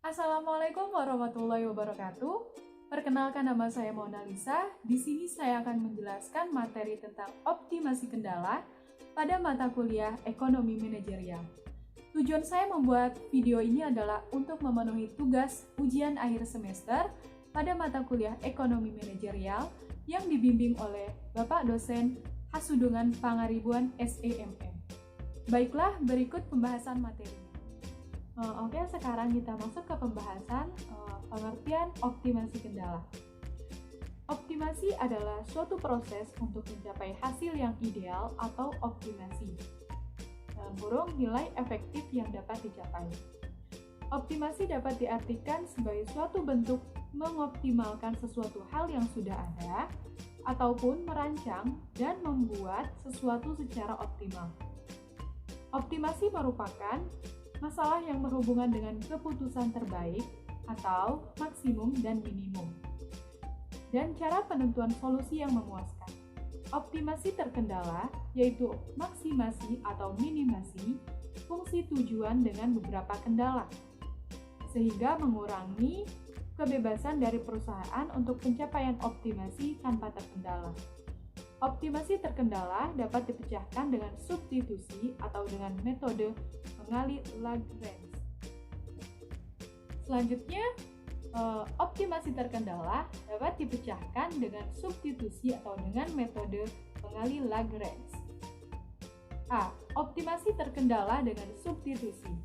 Assalamualaikum warahmatullahi wabarakatuh. Perkenalkan, nama saya Mona Lisa. Di sini saya akan menjelaskan materi tentang optimasi kendala pada mata kuliah Ekonomi Manajerial. Tujuan saya membuat video ini adalah untuk memenuhi tugas ujian akhir semester pada mata kuliah Ekonomi Manajerial yang dibimbing oleh Bapak Dosen Hasudungan Pangaribuan SEMM. Baiklah, berikut pembahasan materinya. Oke, sekarang kita masuk ke pembahasan pengertian optimasi kendala. Optimasi adalah suatu proses untuk mencapai hasil yang ideal atau optimasi. Burung nilai efektif yang dapat dicapai. Optimasi dapat diartikan sebagai suatu bentuk mengoptimalkan sesuatu hal yang sudah ada ataupun merancang dan membuat sesuatu secara optimal. Optimasi merupakan masalah yang berhubungan dengan keputusan terbaik atau maksimum dan minimum, dan cara penentuan solusi yang memuaskan. Optimasi terkendala yaitu maksimasi atau minimasi fungsi tujuan dengan beberapa kendala, sehingga mengurangi kebebasan dari perusahaan untuk pencapaian optimasi tanpa terkendala. Optimasi terkendala dapat dipecahkan dengan substitusi atau dengan metode pengali Lagrange. Selanjutnya, optimasi terkendala dapat dipecahkan dengan substitusi atau dengan metode pengali Lagrange. A. Optimasi terkendala dengan substitusi.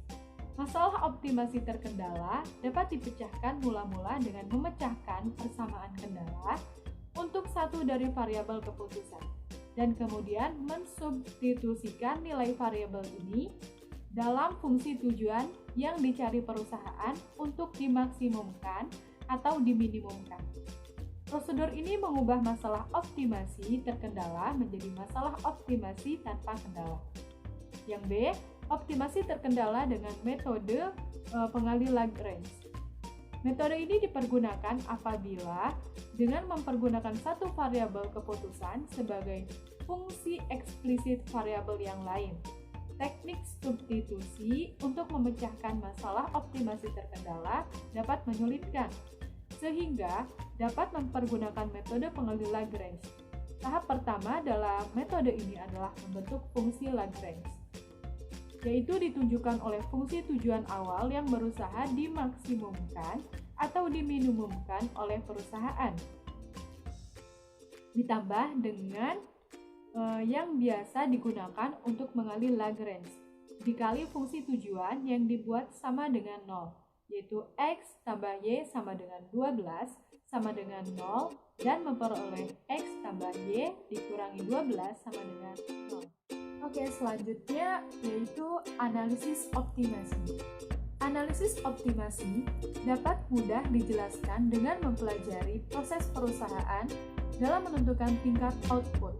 Masalah optimasi terkendala dapat dipecahkan mula-mula dengan memecahkan persamaan kendala untuk satu dari variabel keputusan, dan kemudian mensubstitusikan nilai variabel ini dalam fungsi tujuan yang dicari perusahaan untuk dimaksimumkan atau diminimumkan. Prosedur ini mengubah masalah optimasi terkendala menjadi masalah optimasi tanpa kendala. Yang B, optimasi terkendala dengan metode pengali Lagrange. Metode ini dipergunakan apabila dengan mempergunakan satu variabel keputusan sebagai fungsi eksplisit variabel yang lain. Teknik substitusi untuk memecahkan masalah optimasi terkendala dapat menyulitkan, sehingga dapat mempergunakan metode pengali Lagrange. Tahap pertama dalam metode ini adalah membentuk fungsi Lagrange, yaitu ditunjukkan oleh fungsi tujuan awal yang berusaha dimaksimumkan atau diminimumkan oleh perusahaan, ditambah dengan yang biasa digunakan untuk mengali Lagrange, dikali fungsi tujuan yang dibuat sama dengan 0, yaitu X tambah Y sama dengan 12 sama dengan 0, dan memperoleh X tambah Y dikurangi 12 sama dengan 0. Oke, selanjutnya yaitu analisis optimasi. Analisis optimasi dapat mudah dijelaskan dengan mempelajari proses perusahaan dalam menentukan tingkat output,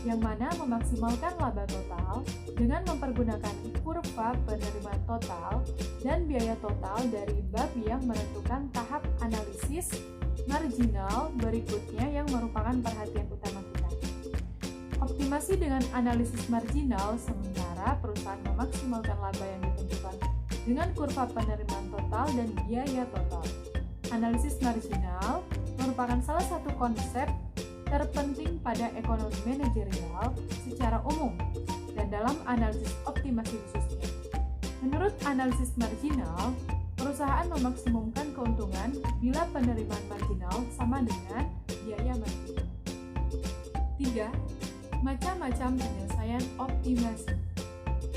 yang mana memaksimalkan laba total dengan mempergunakan kurva penerimaan total dan biaya total dari bab yang menentukan tahap analisis marginal berikutnya yang merupakan perhatian utama kita. Optimasi dengan analisis marginal, sementara perusahaan memaksimalkan laba yang ditentukan dengan kurva penerimaan total dan biaya total. Analisis marginal merupakan salah satu konsep terpenting pada ekonomi manajerial secara umum dan dalam analisis optimasi khususnya. Menurut analisis marginal, perusahaan memaksimumkan keuntungan bila penerimaan marginal sama dengan biaya marginal. 3. Macam-macam penyelesaian optimasi.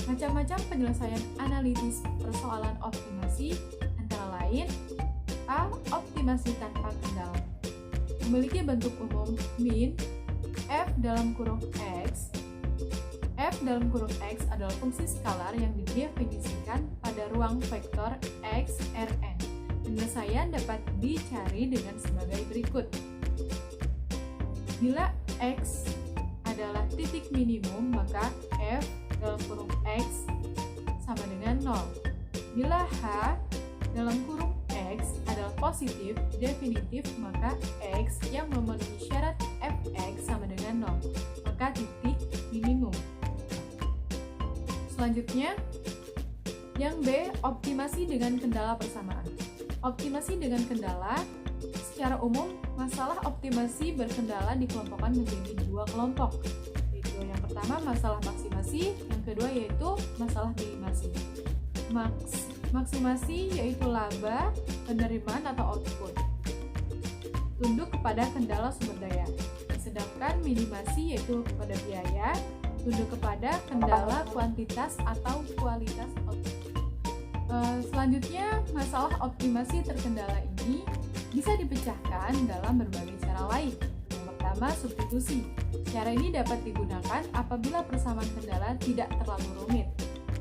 Macam-macam penyelesaian analitis persoalan optimasi antara lain: A. Optimasi tanpa kendala. Memiliki bentuk umum min f dalam kurung x. F dalam kurung x adalah fungsi skalar yang didefinisikan pada ruang vektor x Rn. Penyelesaian dapat dicari dengan sebagai berikut. Bila x adalah titik minimum, maka f dalam kurung x sama dengan 0. Bila h dalam kurung x adalah positif definitif, maka x yang memenuhi syarat fx sama dengan 0, maka titik minimum. Selanjutnya, yang B, optimasi dengan kendala persamaan. Optimasi dengan kendala. Secara umum, masalah optimasi berkendala dikelompokkan menjadi dua kelompok. Yaitu yang pertama masalah maksimasi, yang kedua yaitu masalah minimasi. Maksimasi yaitu laba, penerimaan atau output, tunduk kepada kendala sumber daya. Sedangkan minimasi yaitu kepada biaya, tunduk kepada kendala kuantitas atau kualitas output. Selanjutnya, masalah optimasi terkendala ini bisa dipecahkan dalam berbagai cara lain. Yang pertama, substitusi. Cara ini dapat digunakan apabila persamaan kendala tidak terlalu rumit,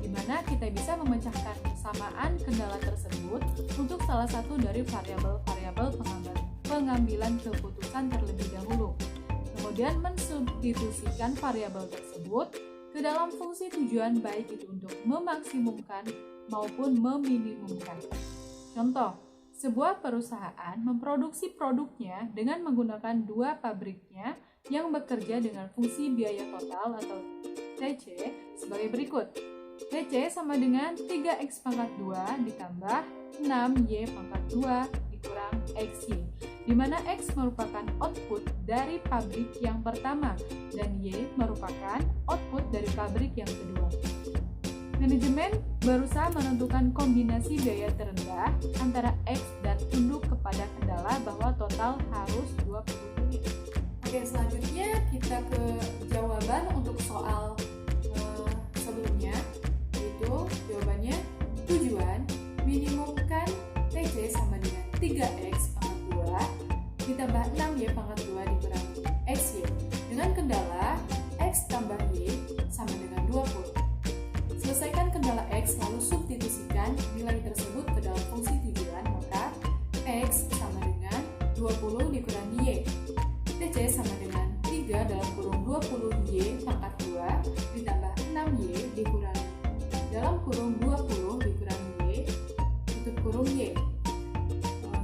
di mana kita bisa memecahkan persamaan kendala tersebut untuk salah satu dari variabel-variabel pengambilan keputusan terlebih dahulu. Kemudian mensubstitusikan variabel tersebut ke dalam fungsi tujuan, baik itu untuk memaksimumkan maupun meminimumkan. Contoh, sebuah perusahaan memproduksi produknya dengan menggunakan dua pabriknya yang bekerja dengan fungsi biaya total atau TC sebagai berikut. TC sama dengan 3X pangkat 2 ditambah 6Y pangkat 2 dikurang XY, di mana X merupakan output dari pabrik yang pertama dan Y merupakan output dari pabrik yang kedua. Manajemen berusaha menentukan kombinasi biaya terendah antara X dan tunduk kepada kendala bahwa total harus 20 unit. Oke, selanjutnya kita ke jawaban untuk soal sebelumnya, yaitu jawabannya tujuan minimumkan TC sama dengan 3X pangkat 2 ditambah 6Y pangkat 2 dikurangi XY dengan kendala X tambah Y sama dengan 20. Selesaikan kendala X lalu substitusikan nilai tersebut ke dalam fungsi tujuan, maka X sama dengan 20 dikurangi Y. TC sama dengan 3 dalam kurung 20Y pangkat 2 ditambah 6Y dikurangi dalam kurung 20 dikurangi Y tutup kurung Y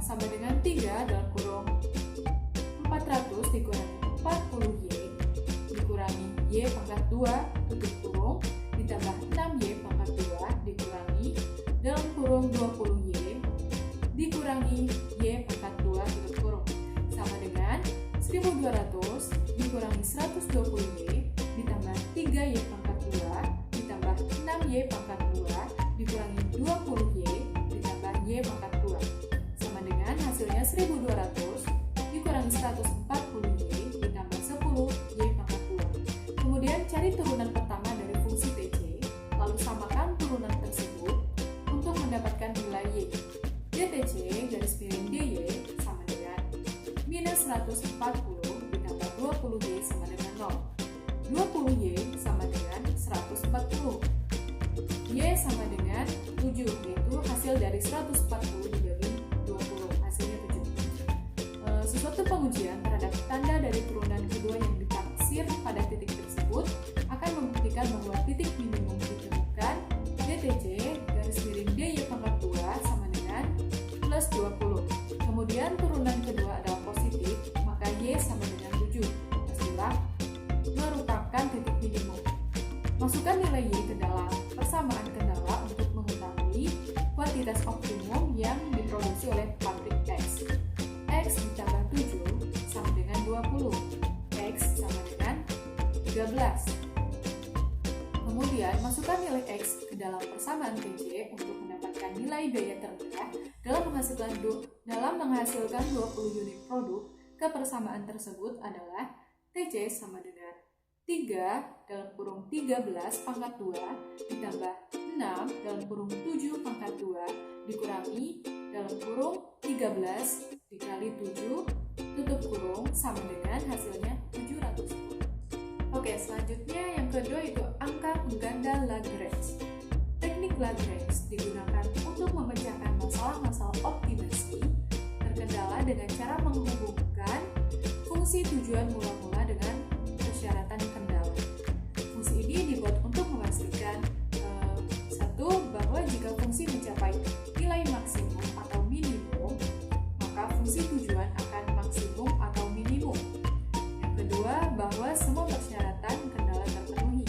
sama dengan 3 dalam kurung 400 dikurangi 40Y dikurangi Y pangkat 2 tutup kurung ditambah 6Y pangkat 2 dikurangi dalam kurung 20Y dikurangi Y pangkat 2 tutup kurung sama dengan 1200 dikurangi 120Y ditambah 3Y pangkat 2 ditambah 6Y pangkat 2 dikurangi 20Y ditambah Y pangkat 2 sama dengan hasilnya 1200 dikurangi 140Y ditambah 10Y pangkat 2. Kemudian cari turunan pertama dari fungsi TC, lalu samakan turunan tersebut untuk mendapatkan nilai Y. DTC garis miring DY sama dengan minus 140 ditambah 20Y sama dengan 0. 20Y sama dengan 140. Y sama dengan 7, yaitu hasil dari 140 dibagi 20, hasilnya 7. Sesuatu pengujian terhadap tanda dari turunan kedua yang ditaksir pada titik tersebut akan membuktikan bahwa titik minimum ditemukan. DTC garis miring DY pangkat 2 sama dengan plus 20. Kemudian turunan kedua adalah positif, maka Y sama dengan 7. Pastilah merupakan titik minimum. Masukkan nilai Y ke dalam persamaan kendala untuk mengetahui kuantitas optimum yang diproduksi oleh pabrik X. X ditambah 7 sama dengan 20. X sama dengan 13. Kemudian, masukkan nilai X ke dalam persamaan TC untuk mendapatkan nilai biaya terendah dalam menghasilkan 20 unit produk. Kepersamaan tersebut adalah TC sama dengan 3 dalam kurung 13 pangkat 2 ditambah 6 dalam kurung 7 pangkat 2 dikurangi dalam kurung 13 dikali 7 tutup kurung sama dengan hasilnya 710. Oke, selanjutnya yang kedua itu angka pengganda Lagrange. Teknik Lagrange digunakan untuk memecahkan masalah-masalah optimasi terkendala dengan cara menghubungkan fungsi tujuan mula-mula dengan persyaratan kendala. Fungsi ini dibuat untuk memastikan satu, bahwa jika fungsi mencapai nilai maksimum atau minimum, maka fungsi tujuan akan maksimum atau minimum. Yang kedua, bahwa semua persyaratan kendala terpenuhi.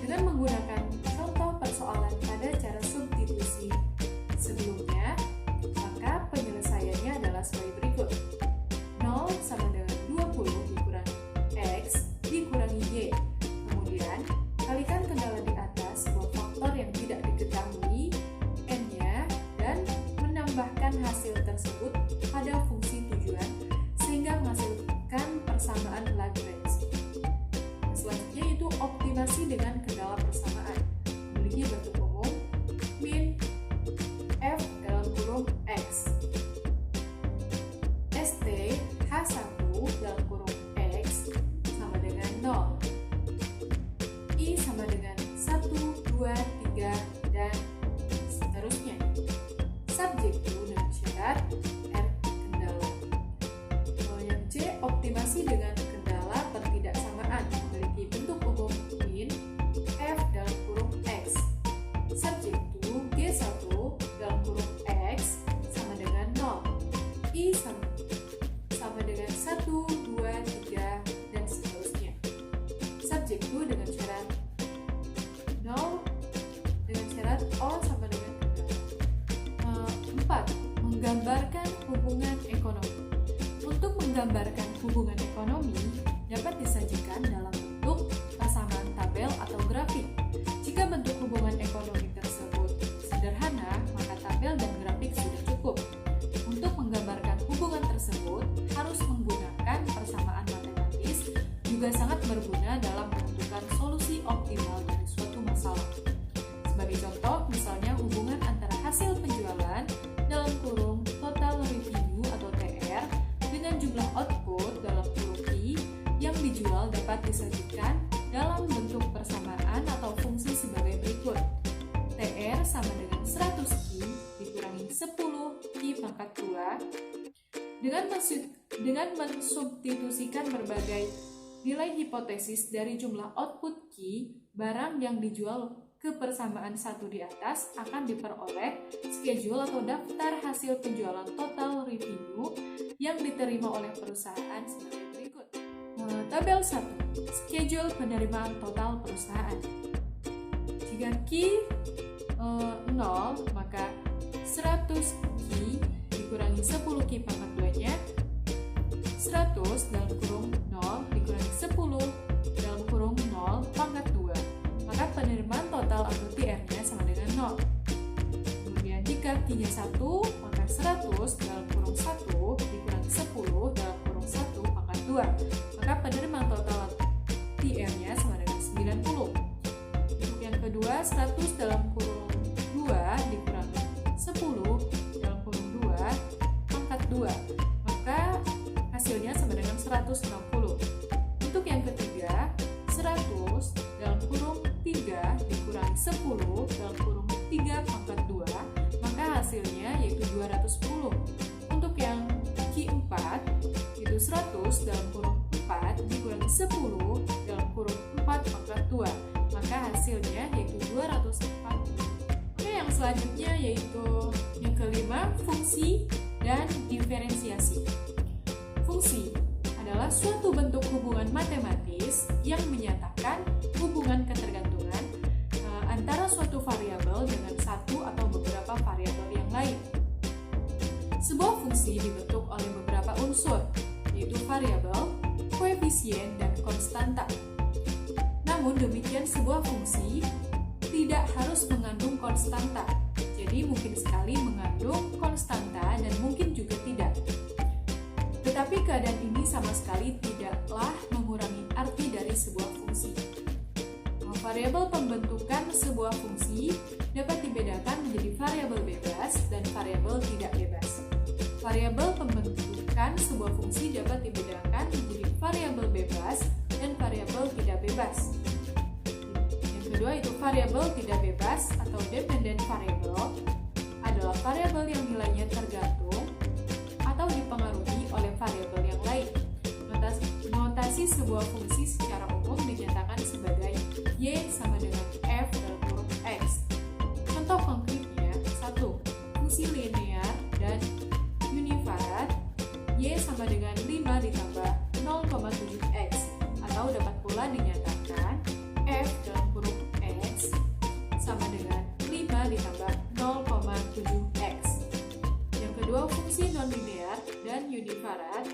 Dengan menggunakan contoh persoalan pada cara substitusi sebelumnya, maka dengan kendala persamaan, memiliki bentuk umum min f dalam kurung x. St H1 dalam kurung x sama dengan 0. I sama dengan 1, 2, 3, dan seterusnya. Subjektu dengan syarat R kendala. Yang C, optimasi dengan kendala pertidaksamaan, memiliki bentuk umum min f dalam kurung x. Subjektu G1 dalam kurung x sama dengan 0. I sama dengan 1, 2, 3, dan seterusnya. Subjektu dengan syarat 0 dengan syarat O sama dengan kendala. 4. Menggambarkan hubungan ekonomi. Untuk menggambarkan hubungan ekonomi dapat disajikan dalam bentuk pasangan tabel atau grafik. Jika bentuk hubungan ekonomi tersebut sederhana, maka tabel dan grafik sudah cukup. Untuk menggambarkan hubungan tersebut harus menggunakan persamaan matematis, juga sangat berguna dalam menentukan solusi optimal dari suatu masalah. Sebagai contoh, misalnya hubungan antara hasil penjualan dalam kurung total revenue atau TR dengan jumlah output dalam kurung I yang dijual dapat disajikan dalam bentuk persamaan atau fungsi sebagai berikut. TR sama dengan 100 Ki dikurangi 10 Ki pangkat 2 dengan mensubstitusikan berbagai nilai hipotesis dari jumlah output Ki, barang yang dijual ke persamaan satu di atas akan diperoleh schedule atau daftar hasil penjualan total revenue yang diterima oleh perusahaan sebagai berikut. Tabel 1. Schedule penerimaan total perusahaan. Jika Ki 0, maka 100 Ki dikurangi 10 Ki pangkat 2-nya 100 dalam kurung 0 dikurangi 10 dalam kurung 0 pangkat 2, maka penerimaan total atau TR-nya sama dengan 0. Kemudian jika Ki-nya 1, maka 100 dalam kurung 1 dikurangi 10 dalam kurung 1 pangkat 2, maka penerimaan total TR-nya sama dengan 90. Untuk yang kedua, 100 dalam kurung 2 dikurangi 10 dalam kurung 2 pangkat 2, maka hasilnya sama dengan 160. Untuk yang ketiga, 100 dalam kurung 3 dikurangi 10 dalam kurung 3 pangkat 2, maka hasilnya yaitu 210. Untuk yang Q4, itu 100 dalam kurung 4 dikurangi 10 dalam kurung 4 pangkat 2, maka hasilnya yaitu 240. Oke, yang selanjutnya yaitu yang kelima, fungsi dan diferensiasi. Fungsi adalah suatu bentuk hubungan matematis yang menyatakan hubungan ketergantungan antara suatu variabel dengan satu atau beberapa variabel yang lain. Sebuah fungsi dibentuk oleh beberapa unsur, yaitu variabel, koefisien, dan konstanta. Namun demikian, sebuah fungsi tidak harus mengandung konstanta. Jadi mungkin sekali mengandung konstanta dan mungkin juga tidak. Tetapi keadaan ini sama sekali tidaklah mengurangi arti dari sebuah fungsi. Variabel pembentukan sebuah fungsi dapat dibedakan menjadi variabel bebas dan variabel tidak bebas. Variabel pembentukan sebuah fungsi dapat dibedakan menjadi variabel bebas dan variabel tidak bebas. Yang kedua itu variabel tidak bebas atau dependent variable adalah variabel yang nilainya tergantung atau dipengaruhi oleh variabel yang lain. Notasi sebuah fungsi secara umum dinyatakan sebagai Y sama dengan F dalam kurung X. Contoh konkretnya, 1. Fungsi linear dan univariat Y sama dengan 5 ditambah 0,7X, atau dapat pula dinyatakan F dalam kurung X sama dengan 5 ditambah 0,7X. Yang kedua, fungsi non-linear dan univariat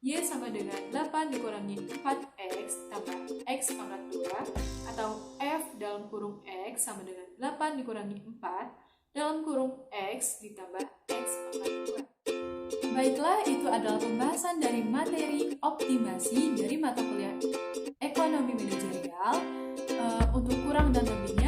Y sama dengan 8 dikurangi 4X tambah X pangkat 2, atau F dalam kurung X sama dengan 8 dikurangi 4 dalam kurung X ditambah X pangkat 2. Baiklah, itu adalah pembahasan dari materi optimasi dari mata kuliah Ekonomi Manajerial. Untuk kurang dan lebihnya